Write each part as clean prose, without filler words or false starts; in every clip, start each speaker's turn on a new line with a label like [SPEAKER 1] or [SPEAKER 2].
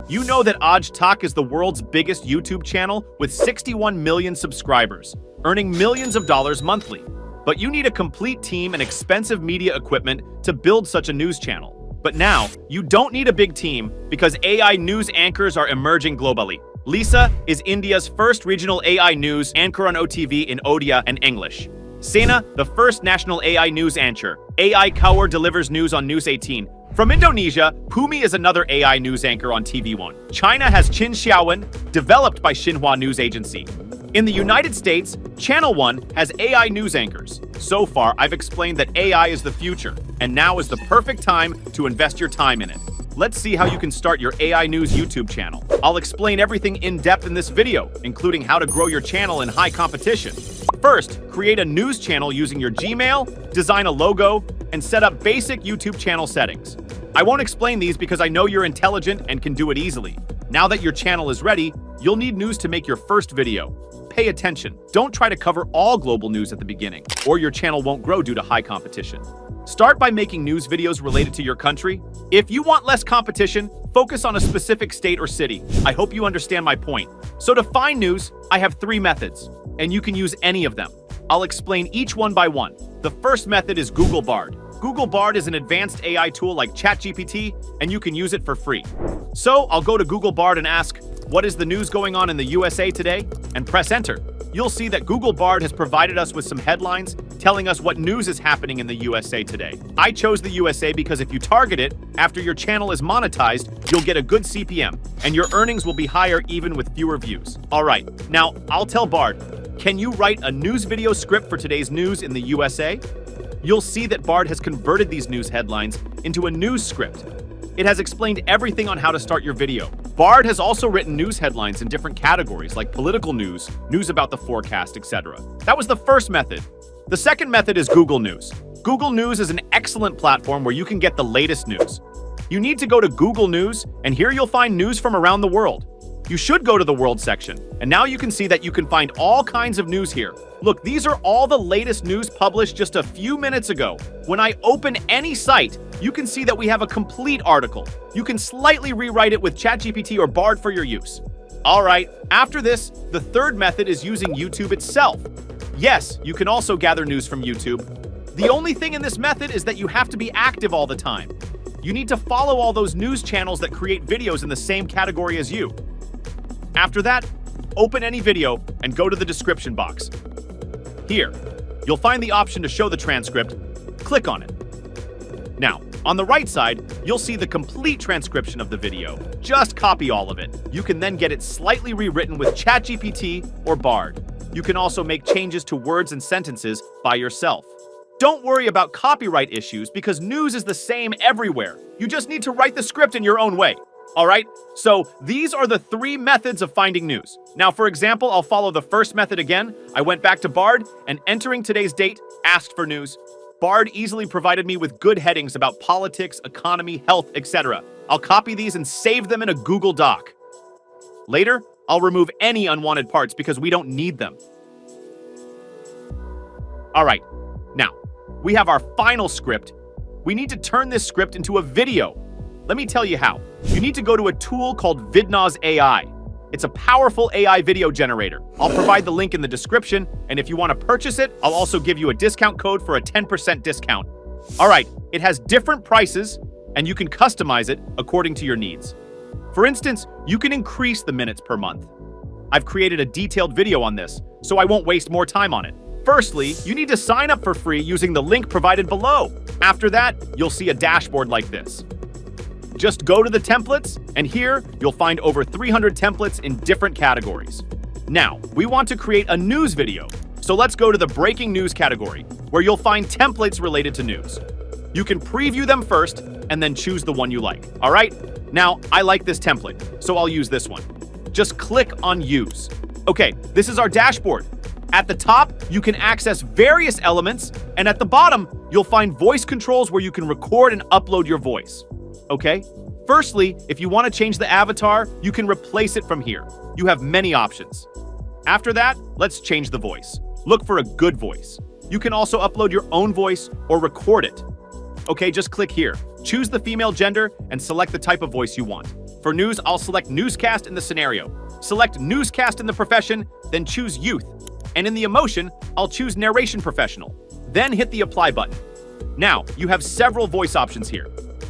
[SPEAKER 1] You know that Untitled is the world's biggest YouTube channel with 61 million subscribers, earning millions of dollars monthly. But you need a complete team and expensive media equipment to build such a news channel. But now, you don't need a big team because AI news anchors are emerging globally. Lisa is India's first regional AI news anchor on OTV in Odia and English. Sena, the first national AI news anchor. AI Kaur delivers news on News 18. From Indonesia, Pumi is another AI news anchor on TV1. China has Qin Xiaowen, developed by Xinhua News Agency. In the United States, Channel 1 has AI news anchors. So far, I've explained that AI is the future, and now is the perfect time to invest your time in it. Let's see how you can start your AI news YouTube channel. I'll explain everything in depth in this video, including how to grow your channel in high competition. First, create a news channel using your Gmail, design a logo, and set up basic YouTube channel settings. I won't explain these because I know you're intelligent and can do it easily. Now that your channel is ready, you'll need news to make your first video. Pay attention. Don't try to cover all global news at the beginning, or your channel won't grow due to high competition. Start by making news videos related to your country. If you want less competition, focus on a specific state or city. I hope you understand my point. So to find news, I have 3 methods, and you can use any of them. I'll explain each one by one. The first method is Google Bard. Google Bard is an advanced AI tool like ChatGPT, and you can use it for free. So I'll go to Google Bard and ask, what is the news going on in the USA today? And press enter. You'll see that Google Bard has provided us with some headlines telling us what news is happening in the USA today. I chose the USA because if you target it, after your channel is monetized, you'll get a good CPM, and your earnings will be higher even with fewer views. All right, now I'll tell Bard, can you write a news video script for today's news in the USA? You'll see that Bard has converted these news headlines into a news script. It has explained everything on how to start your video. Bard has also written news headlines in different categories like political news, news about the forecast, etc. That was the first method. The second method is Google News. Google News is an excellent platform where you can get the latest news. You need to go to Google News, and here you'll find news from around the world. You should go to the World section, and now you can see that you can find all kinds of news here. Look, these are all the latest news published just a few minutes ago. When I open any site, you can see that we have a complete article. You can slightly rewrite it with ChatGPT or Bard for your use. All right, after this, the third method is using YouTube itself. Yes, you can also gather news from YouTube. The only thing in this method is that you have to be active all the time. You need to follow all those news channels that create videos in the same category as you. After that, open any video and go to the description box. Here, you'll find the option to show the transcript. Click on it. Now, on the right side, you'll see the complete transcription of the video. Just copy all of it. You can then get it slightly rewritten with ChatGPT or Bard. You can also make changes to words and sentences by yourself. Don't worry about copyright issues because news is the same everywhere. You just need to write the script in your own way. All right, so these are the 3 methods of finding news. Now, for example, I'll follow the first method again. I went back to Bard and entering today's date, asked for news. Bard easily provided me with good headings about politics, economy, health, etc. I'll copy these and save them in a Google Doc. Later, I'll remove any unwanted parts because we don't need them. All right, now, we have our final script. We need to turn this script into a video. Let me tell you how. You need to go to a tool called Vidnoz AI. It's a powerful AI video generator. I'll provide the link in the description, and if you want to purchase it, I'll also give you a discount code for a 10% discount. All right, it has different prices, and you can customize it according to your needs. For instance, you can increase the minutes per month. I've created a detailed video on this, so I won't waste more time on it. Firstly, you need to sign up for free using the link provided below. After that, you'll see a dashboard like this. Just go to the templates, and here you'll find over 300 templates in different categories. Now, we want to create a news video, so let's go to the breaking news category, where you'll find templates related to news. You can preview them first, and then choose the one you like. All right? Now, I like this template, so I'll use this one. Just click on Use. Okay, this is our dashboard. At the top, you can access various elements, and at the bottom, you'll find voice controls where you can record and upload your voice. Okay? Firstly, if you want to change the avatar, you can replace it from here. You have many options. After that, let's change the voice. Look for a good voice. You can also upload your own voice or record it. Okay, just click here. Choose the female gender and select the type of voice you want. For news, I'll select newscast in the scenario. Select newscast in the profession, then choose youth. And in the emotion, I'll choose narration professional. Then hit the apply button. Now, you have several voice options here.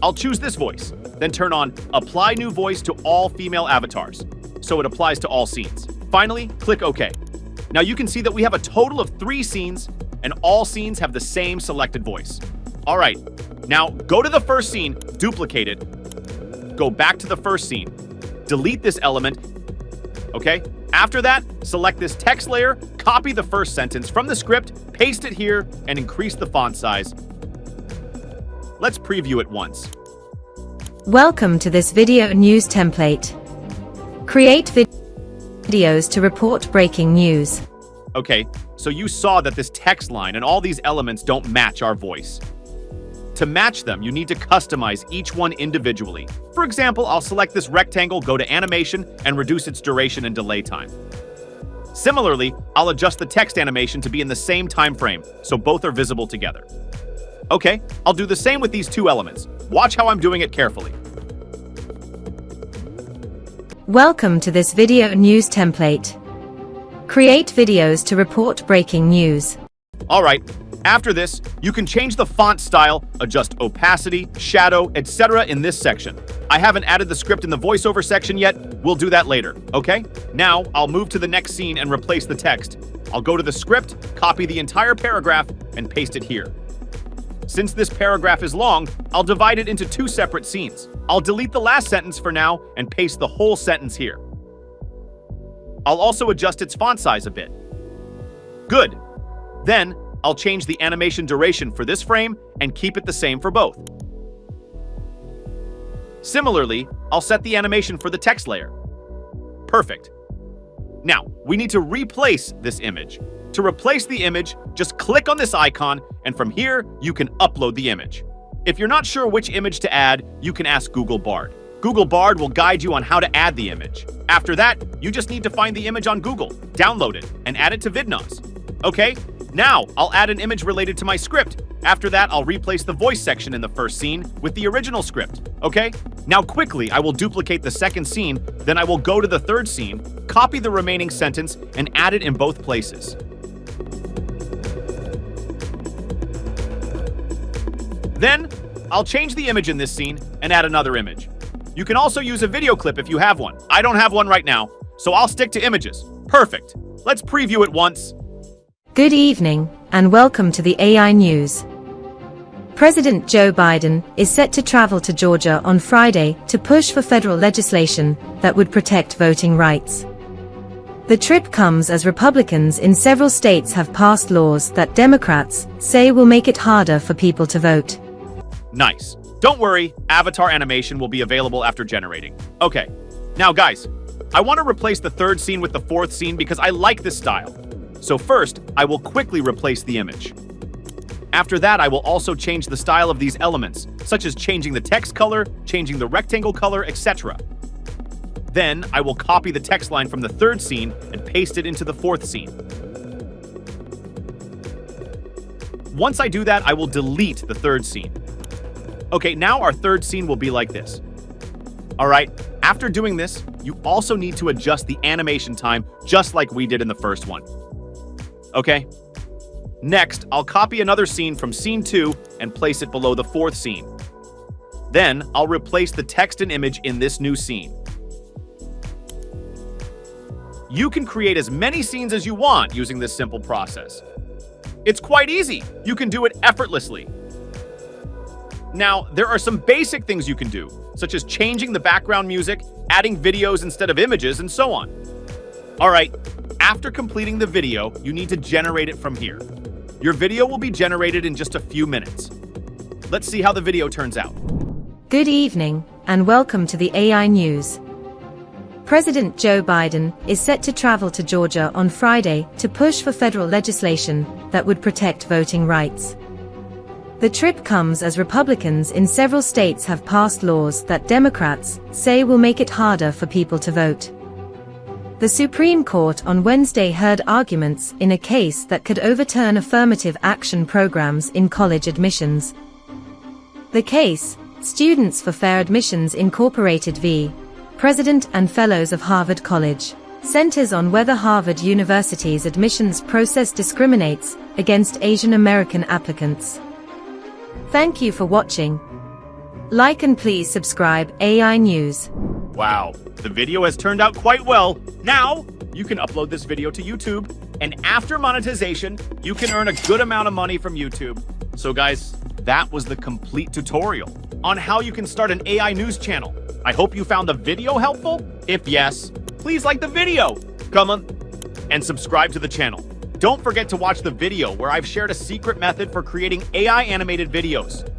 [SPEAKER 1] I'll choose this voice, then turn on apply new voice to all female avatars, so it applies to all scenes. Finally, click OK. Now you can see that we have a total of 3 scenes, and all scenes have the same selected voice. All right, now go to the first scene, duplicate it, go back to the first scene, delete this element, okay? After that, select this text layer, copy the first sentence from the script, paste it here, and increase the font size. Let's preview it once.
[SPEAKER 2] Welcome to this video news template. Create videos to report breaking news.
[SPEAKER 1] Okay, so you saw that this text line and all these elements don't match our voice. To match them, you need to customize each one individually. For example, I'll select this rectangle, go to animation, and reduce its duration and delay time. Similarly, I'll adjust the text animation to be in the same time frame, so both are visible together. Okay, I'll do the same with these 2 elements. Watch how I'm doing it carefully.
[SPEAKER 2] Welcome to this video news template. Create videos to report breaking news.
[SPEAKER 1] All right, after this, you can change the font style, adjust opacity, shadow, etc. in this section. I haven't added the script in the voiceover section yet. We'll do that later, okay? Now, I'll move to the next scene and replace the text. I'll go to the script, copy the entire paragraph, and paste it here. Since this paragraph is long, I'll divide it into 2 separate scenes. I'll delete the last sentence for now and paste the whole sentence here. I'll also adjust its font size a bit. Good. Then, I'll change the animation duration for this frame and keep it the same for both. Similarly, I'll set the animation for the text layer. Perfect. Now, we need to replace this image. To replace the image, just click on this icon, and from here, you can upload the image. If you're not sure which image to add, you can ask Google Bard. Google Bard will guide you on how to add the image. After that, you just need to find the image on Google, download it, and add it to VidNos. Okay, now I'll add an image related to my script. After that, I'll replace the voice section in the first scene with the original script. Okay, now quickly, I will duplicate the second scene, then I will go to the third scene, copy the remaining sentence, and add it in both places. Then, I'll change the image in this scene and add another image. You can also use a video clip if you have one. I don't have one right now, so I'll stick to images. Perfect. Let's preview it once.
[SPEAKER 2] Good evening, and welcome to the AI News. President Joe Biden is set to travel to Georgia on Friday to push for federal legislation that would protect voting rights. The trip comes as Republicans in several states have passed laws that Democrats say will make it harder for people to vote.
[SPEAKER 1] Nice. Don't worry, avatar animation will be available after generating. Okay, now guys, I want to replace the third scene with the fourth scene because I like this style. So first, I will quickly replace the image. After that, I will also change the style of these elements, such as changing the text color, changing the rectangle color, etc. Then, I will copy the text line from the third scene and paste it into the fourth scene. Once I do that, I will delete the third scene. Okay, now our third scene will be like this. All right, after doing this, you also need to adjust the animation time just like we did in the first one. Okay? Next, I'll copy another scene from scene 2 and place it below the fourth scene. Then, I'll replace the text and image in this new scene. You can create as many scenes as you want using this simple process. It's quite easy. You can do it effortlessly. Now, there are some basic things you can do, such as changing the background music, adding videos instead of images, and so on. All right, after completing the video, you need to generate it from here. Your video will be generated in just a few minutes. Let's see how the video turns out.
[SPEAKER 2] Good evening, and welcome to the AI News. President Joe Biden is set to travel to Georgia on Friday to push for federal legislation that would protect voting rights. The trip comes as Republicans in several states have passed laws that Democrats say will make it harder for people to vote. The Supreme Court on Wednesday heard arguments in a case that could overturn affirmative action programs in college admissions. The case, Students for Fair Admissions Incorporated v. President and Fellows of Harvard College, centers on whether Harvard University's admissions process discriminates against Asian American applicants. Thank you for watching. Like and please subscribe AI News.
[SPEAKER 1] Wow, the video has turned out quite well. Now, you can upload this video to YouTube, and after monetization, you can earn a good amount of money from YouTube. So guys, that was the complete tutorial on how you can start an AI news channel. I hope you found the video helpful. If yes, please like the video, comment, and subscribe to the channel. Don't forget to watch the video where I've shared a secret method for creating AI animated videos.